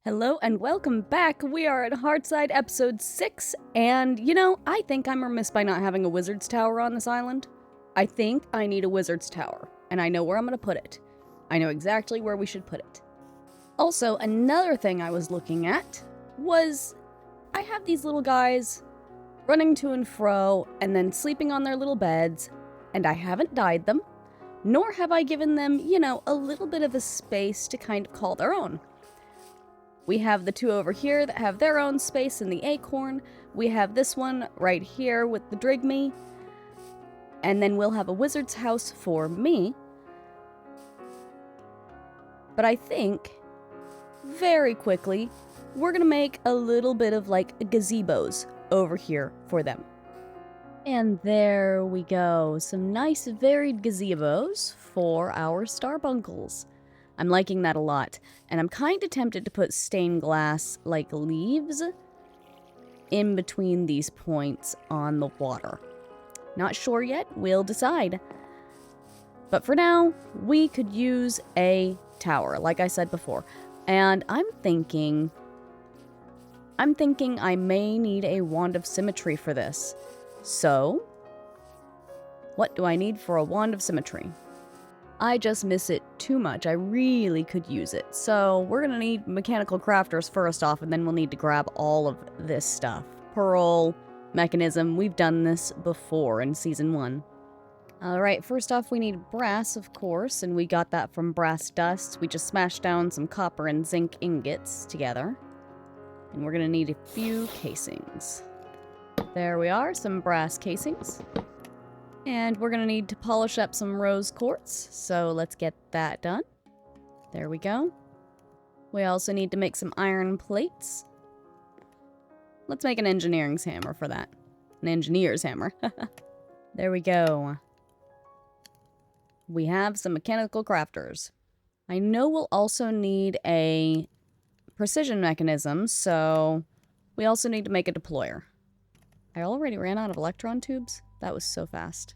Hello and welcome back. We are at Hearthside episode 6, and I think I'm remiss by not having a wizard's tower on this island. I think I need a wizard's tower, and I know where I'm going to put it. I know exactly where we should put it. Also, another thing I was looking at was I have these little guys running to and fro and then sleeping on their little beds, and I haven't dyed them, nor have I given them, a little bit of a space to kind of call their own. We have the two over here that have their own space in the acorn. We have this one right here with the drigme. And then we'll have a wizard's house for me. But I think, very quickly, we're gonna make a little bit of like gazebos over here for them. And there we go. Some nice varied gazebos for our starbunkles. I'm liking that a lot, and I'm kind of tempted to put stained glass, like, leaves in between these points on the water. Not sure yet, we'll decide. But for now, we could use a tower, like I said before. And I'm thinking I may need a wand of symmetry for this. So, what do I need for a wand of symmetry? I just miss it too much. I really could use it. So we're gonna need mechanical crafters first off, and then we'll need to grab all of this stuff. Pearl, mechanism, we've done this before in Season 1. Alright, first off we need brass, of course, and we got that from brass dust. We just smashed down some copper and zinc ingots together. And we're gonna need a few casings. There we are, some brass casings. And we're gonna need to polish up some rose quartz, so let's get that done. There we go. We also need to make some iron plates. Let's make an engineering's hammer for that. An engineer's hammer. There we go. We have some mechanical crafters. I know we'll also need a precision mechanism, so we also need to make a deployer. I already ran out of electron tubes. That was so fast.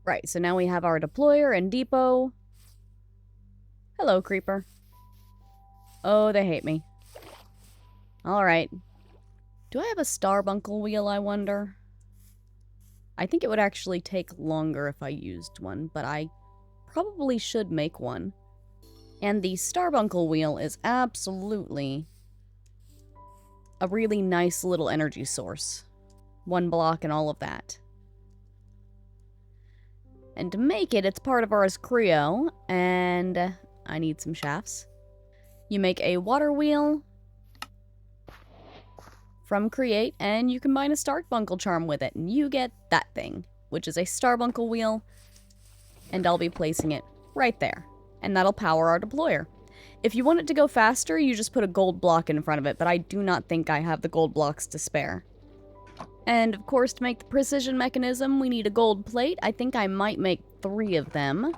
Right, so now we have our deployer and depot. Hello, creeper. Oh, they hate me. Alright. Do I have a starbuncle wheel, I wonder? I think it would actually take longer if I used one, but I probably should make one. And the starbuncle wheel is absolutely a really nice little energy source. 1 block and all of that. And to make it, it's part of ours Creo, and I need some shafts. You make a water wheel from Create, and you combine a starbuncle charm with it, and you get that thing, which is a starbuncle wheel, and I'll be placing it right there, and that'll power our deployer. If you want it to go faster, you just put a gold block in front of it, but I do not think I have the gold blocks to spare. And, of course, to make the precision mechanism, we need a gold plate. I think I might make 3 of them.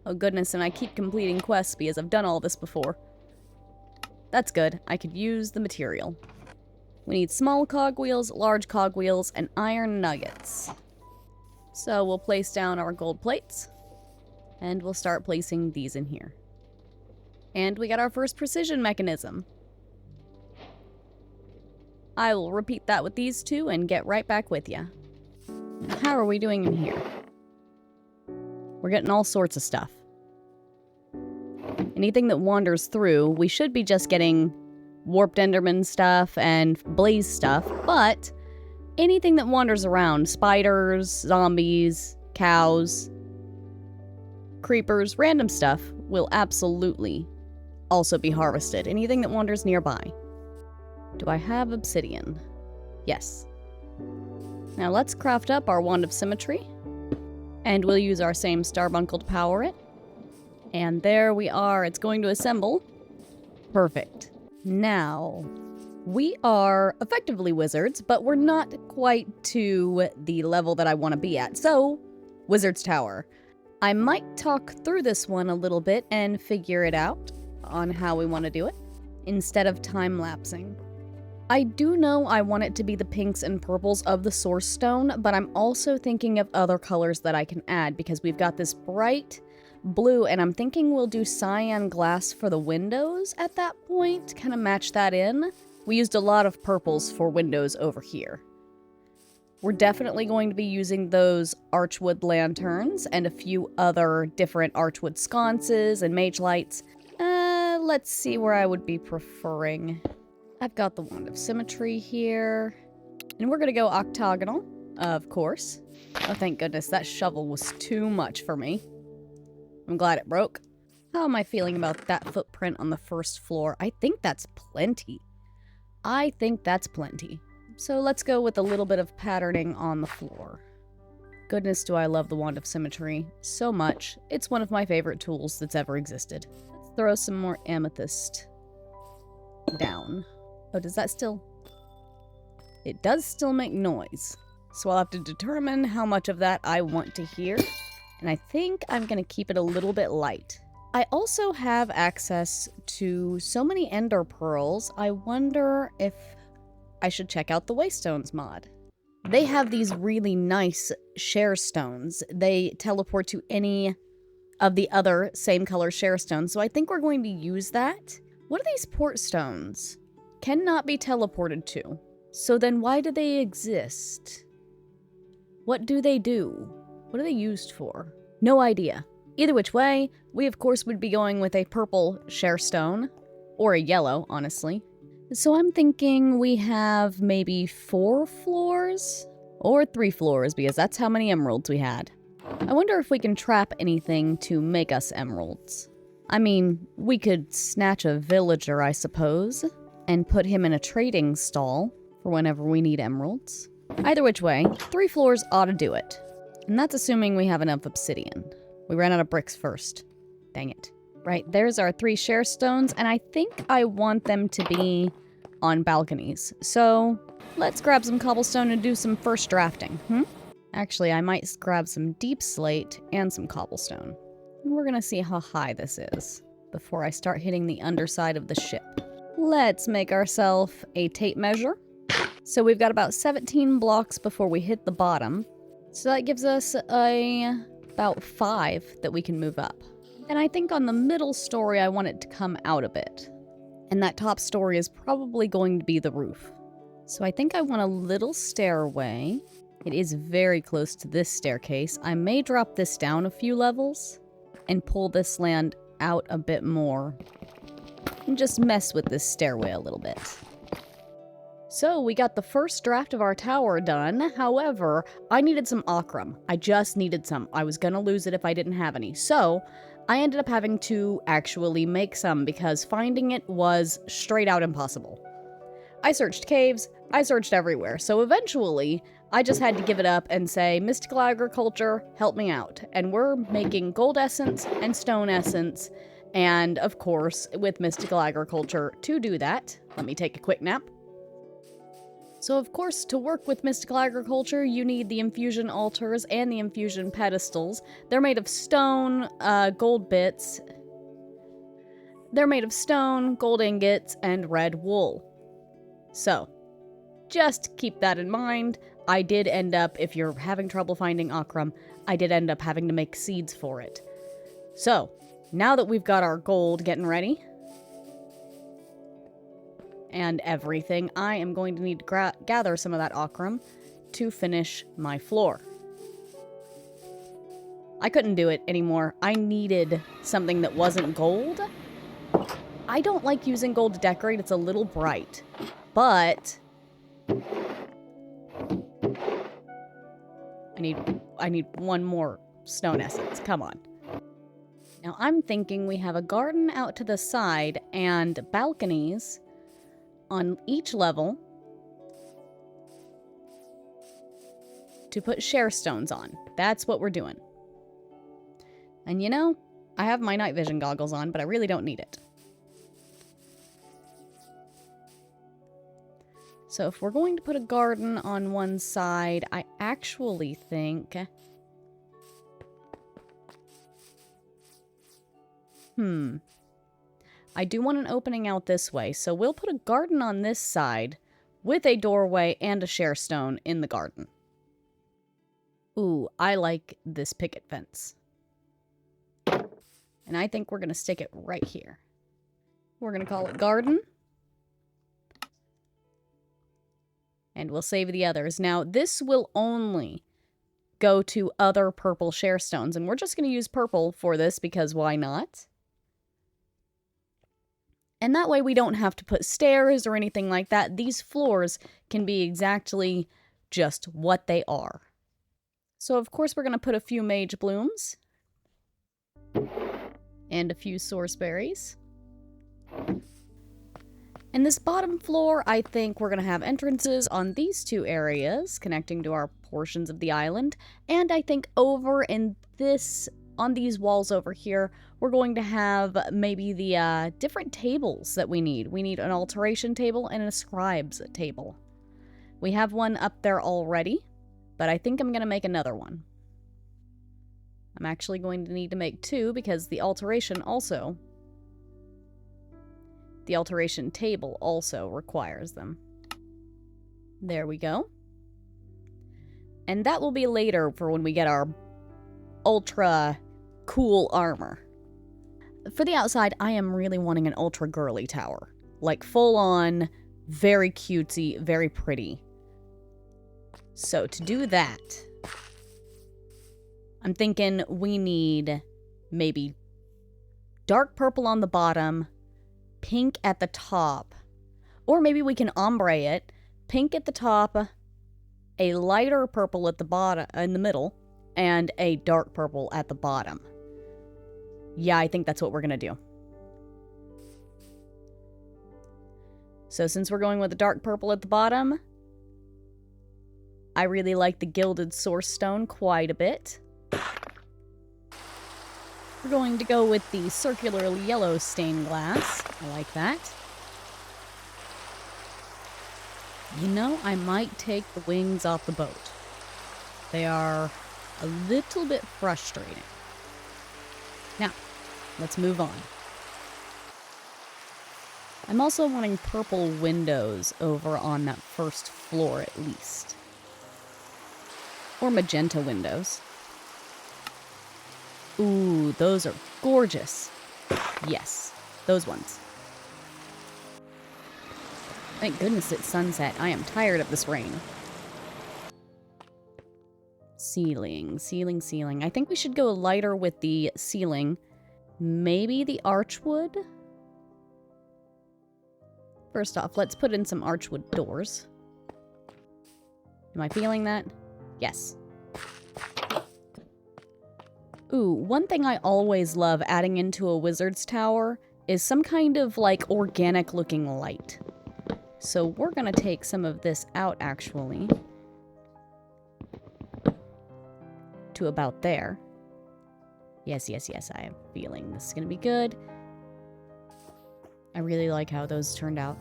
Oh, goodness, and I keep completing quests because I've done all this before. That's good. I could use the material. We need small cogwheels, large cogwheels, and iron nuggets. So we'll place down our gold plates, and we'll start placing these in here. And we got our first precision mechanism. I will repeat that with these two and get right back with you. How are we doing in here? We're getting all sorts of stuff. Anything that wanders through, we should be just getting warped enderman stuff and blaze stuff, but anything that wanders around, spiders, zombies, cows, creepers, random stuff, will absolutely also be harvested. Anything that wanders nearby. Do I have obsidian? Yes. Now let's craft up our wand of symmetry. And we'll use our same starbuncle to power it. And there we are. It's going to assemble. Perfect. Now, we are effectively wizards, but we're not quite to the level that I want to be at. So, wizard's tower. I might talk through this one a little bit and figure it out on how we want to do it, instead of time-lapsing. I do know I want it to be the pinks and purples of the source stone, but I'm also thinking of other colors that I can add because we've got this bright blue, and I'm thinking we'll do cyan glass for the windows at that point, kind of match that in. We used a lot of purples for windows over here. We're definitely going to be using those archwood lanterns and a few other different archwood sconces and mage lights. Let's see where I would be preferring. I've got the Wand of Symmetry here. And we're going to go octagonal, of course. Oh, thank goodness, that shovel was too much for me. I'm glad it broke. How am I feeling about that footprint on the first floor? I think that's plenty. I think that's plenty. So let's go with a little bit of patterning on the floor. Goodness, do I love the Wand of Symmetry so much. It's one of my favorite tools that's ever existed. Let's throw some more amethyst down. Oh, does that still... It does still make noise. So I'll have to determine how much of that I want to hear. And I think I'm going to keep it a little bit light. I also have access to so many ender pearls. I wonder if I should check out the Waystones mod. They have these really nice share stones. They teleport to any of the other same color share stones, so I think we're going to use that. What are these port stones? Cannot be teleported to. So then why do they exist? What do they do? What are they used for? No idea. Either which way, we of course would be going with a purple share stone, or a yellow, honestly. So I'm thinking we have maybe 4 floors? Or 3 floors, because that's how many emeralds we had. I wonder if we can trap anything to make us emeralds. I mean, we could snatch a villager, I suppose, and put him in a trading stall for whenever we need emeralds. Either which way, 3 floors ought to do it. And that's assuming we have enough obsidian. We ran out of bricks first. Dang it. Right, there's our 3 share stones, and I think I want them to be on balconies. So let's grab some cobblestone and do some first drafting, Actually, I might grab some deep slate and some cobblestone. And we're gonna see how high this is before I start hitting the underside of the ship. Let's make ourselves a tape measure. So we've got about 17 blocks before we hit the bottom. So that gives us about 5 that we can move up. And I think on the middle story, I want it to come out a bit. And that top story is probably going to be the roof. So I think I want a little stairway. It is very close to this staircase. I may drop this down a few levels and pull this land out a bit more. And just mess with this stairway a little bit. So we got the first draft of our tower done. However, I needed some ochrum. I just needed some. I was gonna lose it if I didn't have any. So I ended up having to actually make some because finding it was straight out impossible. I searched caves, I searched everywhere, so eventually I just had to give it up and say, Mystical Agriculture, help me out. And we're making gold essence and stone essence, and of course, with Mystical Agriculture, to do that, let me take a quick nap. So of course, to work with Mystical Agriculture, you need the infusion altars and the infusion pedestals. They're made of stone, gold bits. They're made of stone, gold ingots, and red wool. So, just keep that in mind. I did end up, if you're having trouble finding ochrum, I did end up having to make seeds for it. So, now that we've got our gold getting ready, and everything, I am going to need to gather some of that ochrum to finish my floor. I couldn't do it anymore. I needed something that wasn't gold. I don't like using gold to decorate. It's a little bright. But I need one more stone essence. Come on. Now I'm thinking we have a garden out to the side and balconies on each level to put share stones on. That's what we're doing. And you know, I have my night vision goggles on, but I really don't need it. So if we're going to put a garden on one side, I actually think... I do want an opening out this way, so we'll put a garden on this side with a doorway and a share stone in the garden. Ooh, I like this picket fence. And I think we're going to stick it right here. We're going to call it garden. And we'll save the others. Now, this will only go to other purple share stones. And we're just going to use purple for this because why not? And that way we don't have to put stairs or anything like that. These floors can be exactly just what they are. So of course we're going to put a few mage blooms. And a few source berries. And this bottom floor, I think we're going to have entrances on these two areas connecting to our portions of the island. And I think over in this, on these walls over here, we're going to have maybe the different tables that we need. We need an alteration table and a scribe's table. We have one up there already, but I think I'm going to make another one. I'm actually going to need to make two because the alteration table also requires them. There we go. And that will be later for when we get our ultra cool armor. For the outside, I am really wanting an ultra girly tower. Like full on, very cutesy, very pretty. So to do that, I'm thinking we need maybe dark purple on the bottom, pink at the top, or maybe we can ombre it, pink at the top, a lighter purple at the bottom, in the middle, and a dark purple at the bottom. Yeah, I think that's what we're gonna do. So since we're going with the dark purple at the bottom, I really like the gilded source stone quite a bit. We're going to go with the circular yellow stained glass. I like that. You know, I might take the wings off the boat. They are a little bit frustrating. Now, let's move on. I'm also wanting purple windows over on that first floor at least. Or magenta windows. Ooh, those are gorgeous. Yes, those ones. Thank goodness it's sunset. I am tired of this rain. Ceiling, ceiling, ceiling. I think we should go lighter with the ceiling. Maybe the archwood? First off, let's put in some archwood doors. Am I feeling that? Yes. Ooh, one thing I always love adding into a wizard's tower is some kind of, like, organic-looking light. So we're gonna take some of this out, actually. To about there. Yes, yes, yes, I am feeling this is gonna be good. I really like how those turned out.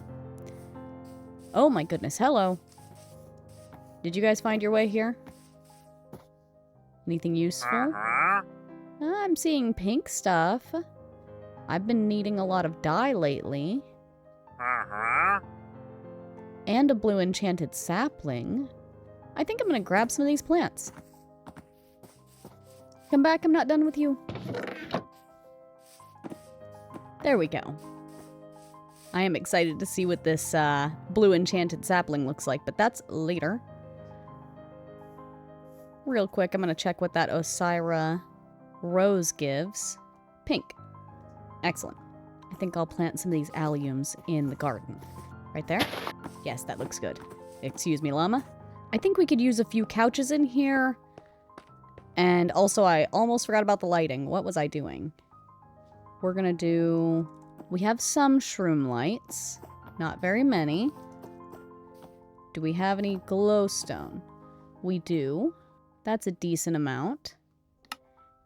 Oh my goodness, hello. Did you guys find your way here? Anything useful? I'm seeing pink stuff. I've been needing a lot of dye lately. And a blue enchanted sapling. I think I'm gonna grab some of these plants. Come back, I'm not done with you. There we go. I am excited to see what this blue enchanted sapling looks like, but that's later. Real quick, I'm gonna check what that Osira rose gives. Pink. Excellent. I think I'll plant some of these alliums in the garden. Right there? Yes, that looks good. Excuse me, llama. I think we could use a few couches in here. And also, I almost forgot about the lighting. What was I doing? We're gonna do... We have some shroom lights. Not very many. Do we have any glowstone? We do. That's a decent amount.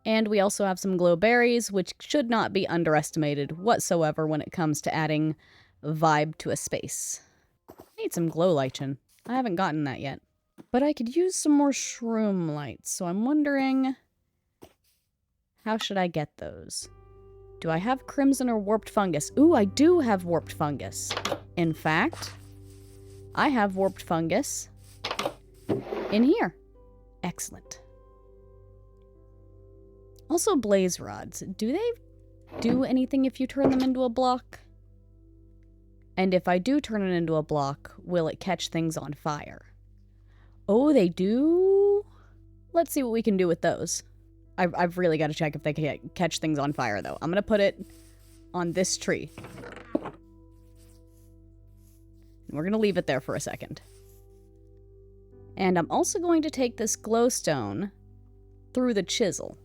And we also have some glow berries, which should not be underestimated whatsoever when it comes to adding vibe to a space. I need some glow lichen. I haven't gotten that yet. But I could use some more shroom lights, so I'm wondering... How should I get those? Do I have crimson or warped fungus? Ooh, I do have warped fungus. In fact, I have warped fungus in here. Excellent. Also blaze rods. Do they do anything if you turn them into a block? And if I do turn it into a block, will it catch things on fire? Oh, they do? Let's see what we can do with those. I've really got to check if they can catch things on fire, though. I'm going to put it on this tree. And we're going to leave it there for a second. And I'm also going to take this glowstone through the chisel.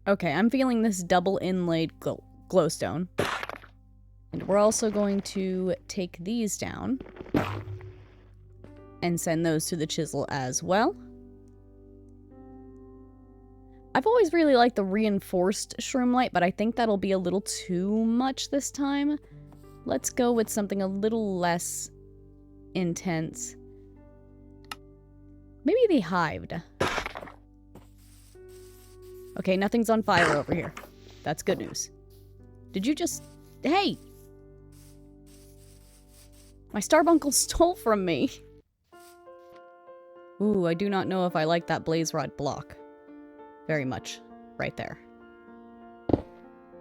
Okay, I'm feeling this double inlaid glowstone. And we're also going to take these down and send those to the chisel as well. I've always really liked the reinforced shroomlight, but I think that'll be a little too much this time. Let's go with something a little less intense. Maybe the hived. Okay, nothing's on fire over here. That's good news. Did you just... Hey! My Starbuncle stole from me. Ooh, I do not know if I like that blaze rod block. Very much. Right there.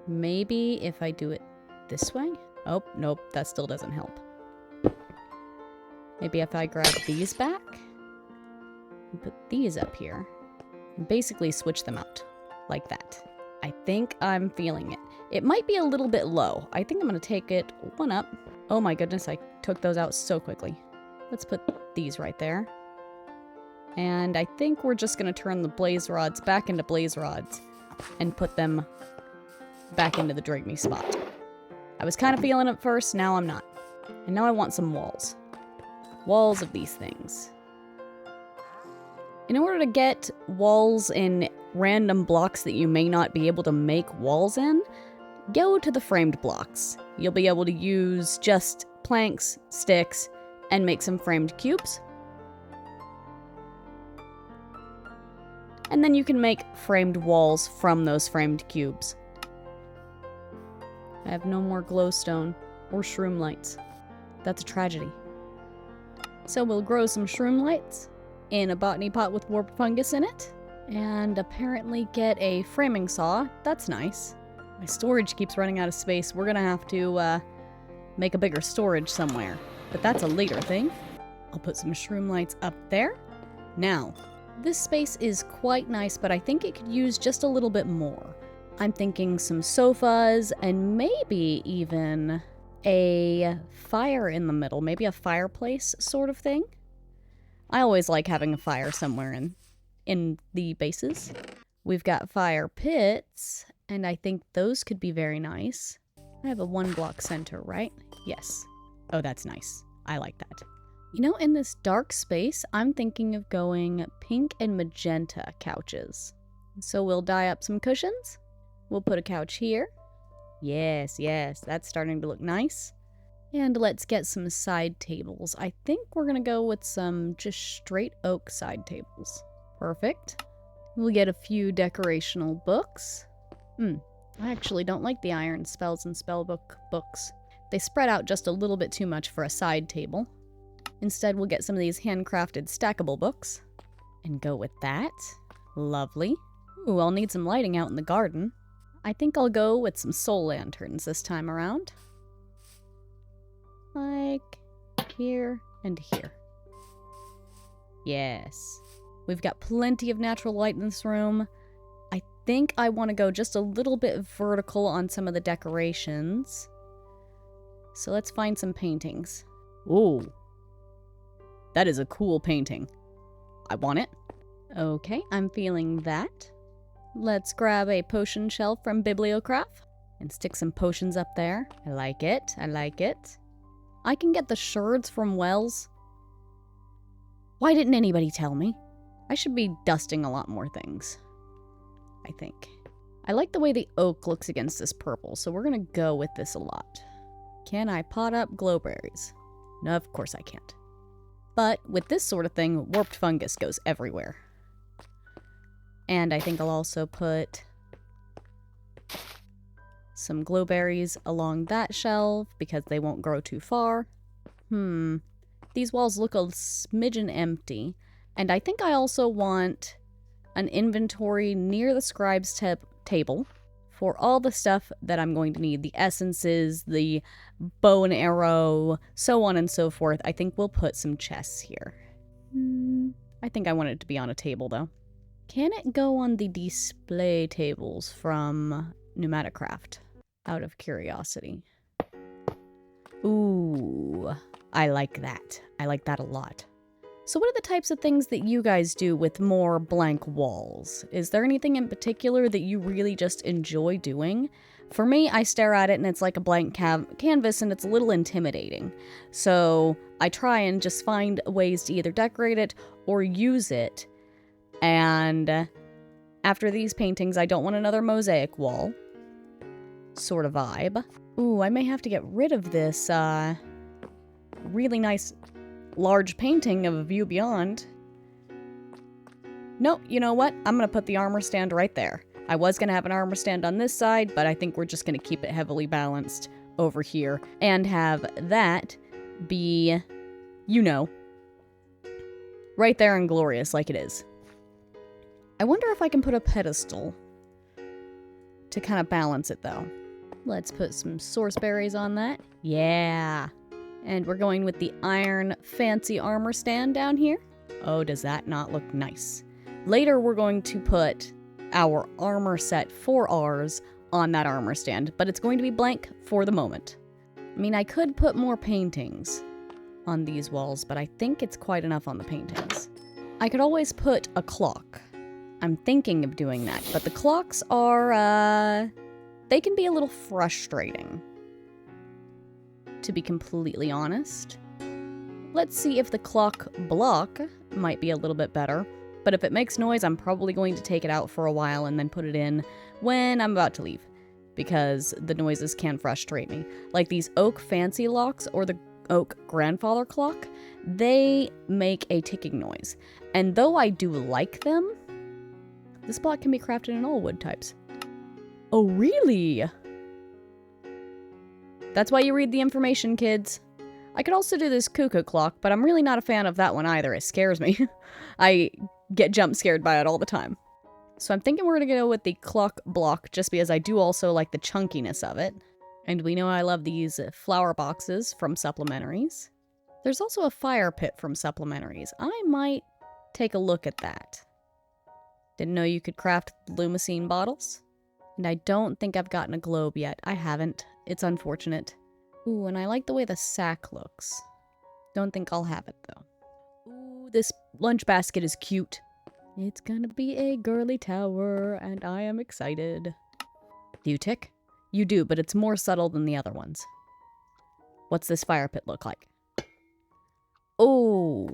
Maybe if I do it this way? Oh, nope, that still doesn't help. Maybe if I grab these back and put these up here and basically switch them out like that. I think I'm feeling it. It might be a little bit low. I think I'm going to take it one up. Oh my goodness, I took those out so quickly. Let's put these right there. And I think we're just going to turn the blaze rods back into blaze rods and put them back into the drag me spot. I was kind of feeling it first, now I'm not. And now I want some walls. Walls of these things. In order to get walls in random blocks that you may not be able to make walls in, go to the framed blocks. You'll be able to use just planks, sticks, and make some framed cubes. And then you can make framed walls from those framed cubes. I have no more glowstone or shroom lights. That's a tragedy. So we'll grow some shroom lights in a botany pot with warped fungus in it. And apparently get a framing saw. That's nice. My storage keeps running out of space. We're gonna have to make a bigger storage somewhere. But that's a later thing. I'll put some shroom lights up there. Now, this space is quite nice, but I think it could use just a little bit more. I'm thinking some sofas and maybe even a fire in the middle. Maybe a fireplace sort of thing. I always like having a fire somewhere in the bases. We've got fire pits, and I think those could be very nice. I have a 1-block center, right? Yes. Oh, that's nice. I like that. You know, in this dark space, I'm thinking of going pink and magenta couches. So we'll dye up some cushions. We'll put a couch here. Yes, yes, that's starting to look nice. And let's get some side tables. I think we're gonna go with some just straight oak side tables. Perfect. We'll get a few decorational books. I actually don't like the iron spells and spellbook books. They spread out just a little bit too much for a side table. Instead, we'll get some of these handcrafted stackable books and go with that. Lovely. Ooh, I'll need some lighting out in the garden. I think I'll go with some soul lanterns this time around. Like here and here. Yes. We've got plenty of natural light in this room. I think I want to go just a little bit vertical on some of the decorations. So let's find some paintings. Ooh. That is a cool painting. I want it. Okay, I'm feeling that. Let's grab a potion shelf from Bibliocraft and stick some potions up there. I like it. I like it. I can get the shards from wells. Why didn't anybody tell me? I should be dusting a lot more things, I think. I like the way the oak looks against this purple, so we're gonna go with this a lot. Can I pot up glowberries? No, of course I can't. But with this sort of thing, warped fungus goes everywhere. And I think I'll also put some glowberries along that shelf because they won't grow too far. These walls look a smidgen empty. And I think I also want an inventory near the scribe's table for all the stuff that I'm going to need. The essences, the bow and arrow, so on and so forth. I think we'll put some chests here. I think I want it to be on a table, though. Can it go on the display tables from Pneumaticraft? Out of curiosity. Ooh, I like that. I like that a lot. So what are the types of things that you guys do with more blank walls? Is there anything in particular that you really just enjoy doing? For me, I stare at it and it's like a blank canvas and it's a little intimidating. So I try and just find ways to either decorate it or use it. And after these paintings, I don't want another mosaic wall sort of vibe. Ooh, I may have to get rid of this really nice large painting of a view beyond. Nope, you know what? I'm gonna put the armor stand right there. I was gonna have an armor stand on this side, but I think we're just gonna keep it heavily balanced over here and have that be, you know, right there and glorious like it is. I wonder if I can put a pedestal to kind of balance it though. Let's put some source berries on that. Yeah. And we're going with the iron fancy armor stand down here. Oh, does that not look nice? Later, we're going to put our armor set for ours on that armor stand, but it's going to be blank for the moment. I mean, I could put more paintings on these walls, but I think it's quite enough on the paintings. I could always put a clock. I'm thinking of doing that, but the clocks are, they can be a little frustrating, to be completely honest. Let's see if the clock block might be a little bit better, but if it makes noise, I'm probably going to take it out for a while and then put it in when I'm about to leave, because the noises can frustrate me. Like these oak fancy locks or the oak grandfather clock, they make a ticking noise. And though I do like them, this block can be crafted in all wood types. Oh, really? That's why you read the information, kids. I could also do this cuckoo clock, but I'm really not a fan of that one either. It scares me. I get jump scared by it all the time. So I'm thinking we're gonna go with the clock block, just because I do also like the chunkiness of it. And we know I love these flower boxes from supplementaries. There's also a fire pit from supplementaries. I might take a look at that. Didn't know you could craft Lumicine bottles. And I don't think I've gotten a globe yet. I haven't. It's unfortunate. Ooh, and I like the way the sack looks. Don't think I'll have it, though. Ooh, this lunch basket is cute. It's gonna be a girly tower, and I am excited. Do you tick? You do, but it's more subtle than the other ones. What's this fire pit look like? Oh,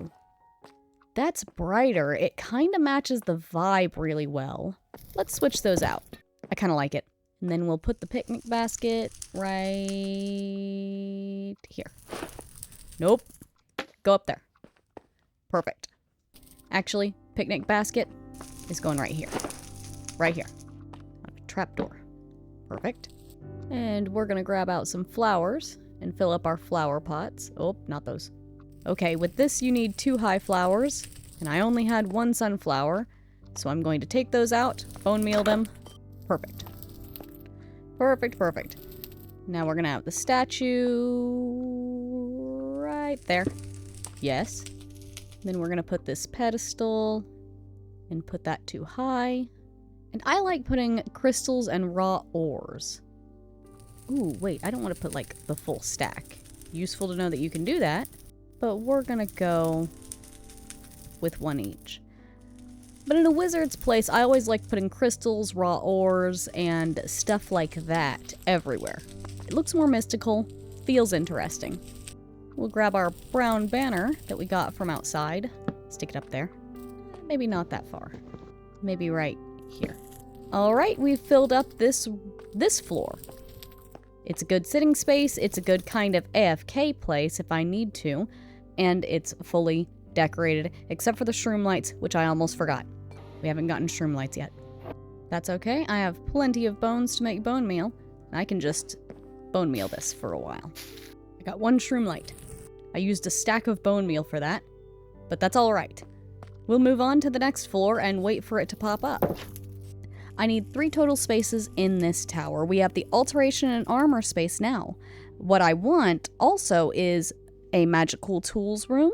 that's brighter. It kind of matches the vibe really well. Let's switch those out. I kind of like it. And then we'll put the picnic basket right here. Nope. Go up there. Perfect. Actually, picnic basket is going right here. Right here. On a trapdoor. Perfect. And we're going to grab out some flowers and fill up our flower pots. Oh, not those. Okay, with this you need 2 high flowers, and I only had 1 sunflower, so I'm going to take those out, bone meal them. Perfect. Perfect, perfect. Now we're gonna have the statue right there. Yes. Then we're gonna put this pedestal and put that too high. And I like putting crystals and raw ores. Ooh, wait, I don't want to put like the full stack. Useful to know that you can do that. But we're gonna go with 1 each. But in a wizard's place, I always like putting crystals, raw ores, and stuff like that everywhere. It looks more mystical, feels interesting. We'll grab our brown banner that we got from outside, stick it up there. Maybe not that far. Maybe right here. Alright, we've filled up this floor. It's a good sitting space, it's a good kind of AFK place if I need to, and it's fully decorated, except for the shroom lights, which I almost forgot. We haven't gotten shroom lights yet. That's okay, I have plenty of bones to make bone meal, and I can just bone meal this for a while. I got 1 shroom light. I used a stack of bone meal for that, but that's alright. We'll move on to the next floor and wait for it to pop up. I need 3 total spaces in this tower. We have the alteration and armor space now. What I want also is a magical tools room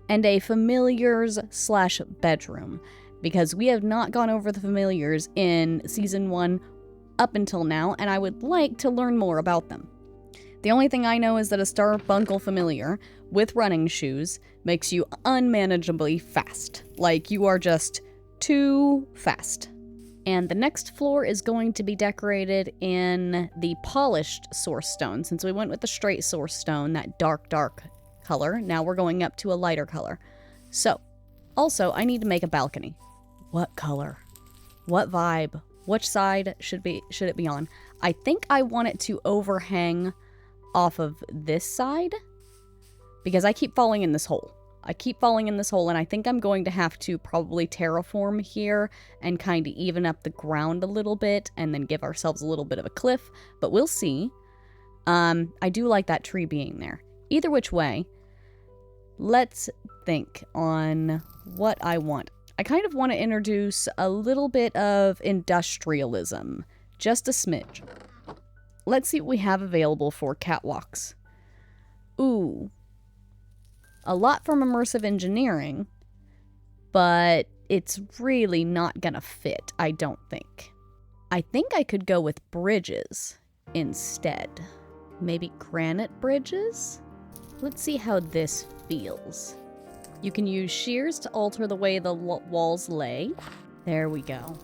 and a familiars/bedroom, because we have not gone over the familiars in Season 1 up until now, and I would like to learn more about them. The only thing I know is that a Starbuncle familiar with running shoes makes you unmanageably fast. Like, you are just too fast. And the next floor is going to be decorated in the polished source stone. Since we went with the straight source stone, that dark color, now we're going up to a lighter color. So, also, I need to make a balcony. What color? What vibe? Which side should it be on? I think I want it to overhang off of this side, because I keep falling in this hole. And I think I'm going to have to probably terraform here and kind of even up the ground a little bit and then give ourselves a little bit of a cliff, but we'll see. I do like that tree being there. Either which way, let's think on what I want. I kind of want to introduce a little bit of industrialism, just a smidge. Let's see what we have available for catwalks. Ooh. A lot from immersive engineering, but it's really not gonna fit, I don't think. I think I could go with bridges instead. Maybe granite bridges? Let's see how this feels. You can use shears to alter the way the walls lay. There we go.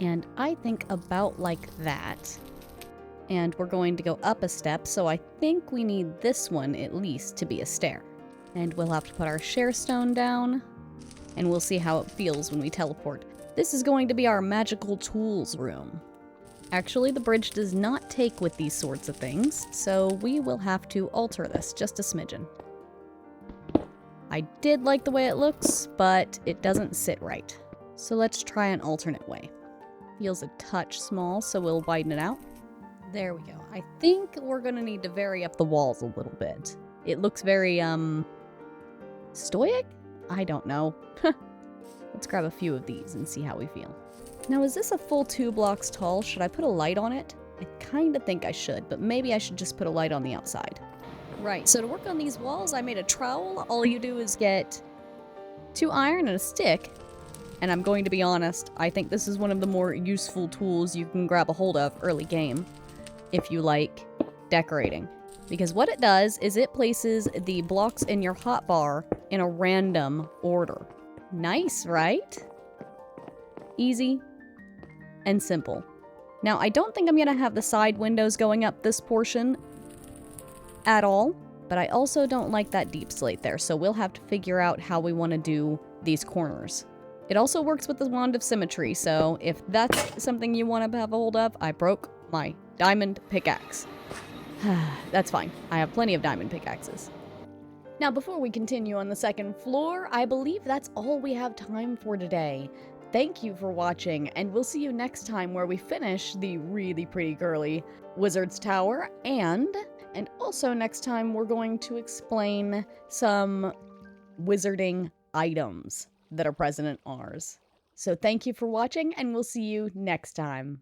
And I think about like that. And we're going to go up a step, so I think we need this one at least to be a stair. And we'll have to put our share stone down, and we'll see how it feels when we teleport. This is going to be our magical tools room. Actually, the bridge does not take with these sorts of things, so we will have to alter this just a smidgen. I did like the way it looks, but it doesn't sit right. So let's try an alternate way. Feels a touch small, so we'll widen it out. There we go. I think we're gonna need to vary up the walls a little bit. It looks very, stoic? I don't know. Let's grab a few of these and see how we feel. Now, is this a full 2 blocks tall? Should I put a light on it? I kind of think I should, but maybe I should just put a light on the outside. Right, so to work on these walls, I made a trowel. All you do is get 2 iron and a stick. And I'm going to be honest, I think this is one of the more useful tools you can grab a hold of early game, if you like decorating. Because what it does is it places the blocks in your hotbar in a random order. Nice, right? Easy and simple. Now, I don't think I'm going to have the side windows going up this portion at all, but I also don't like that deep slate there, so we'll have to figure out how we want to do these corners. It also works with the Wand of Symmetry, so if that's something you want to have a hold of, I broke my diamond pickaxe. That's fine. I have plenty of diamond pickaxes. Now, before we continue on the second floor, I believe that's all we have time for today. Thank you for watching, and we'll see you next time where we finish the really pretty girly Wizard's Tower, and also next time we're going to explain some wizarding items that are present in ours. So thank you for watching, and we'll see you next time.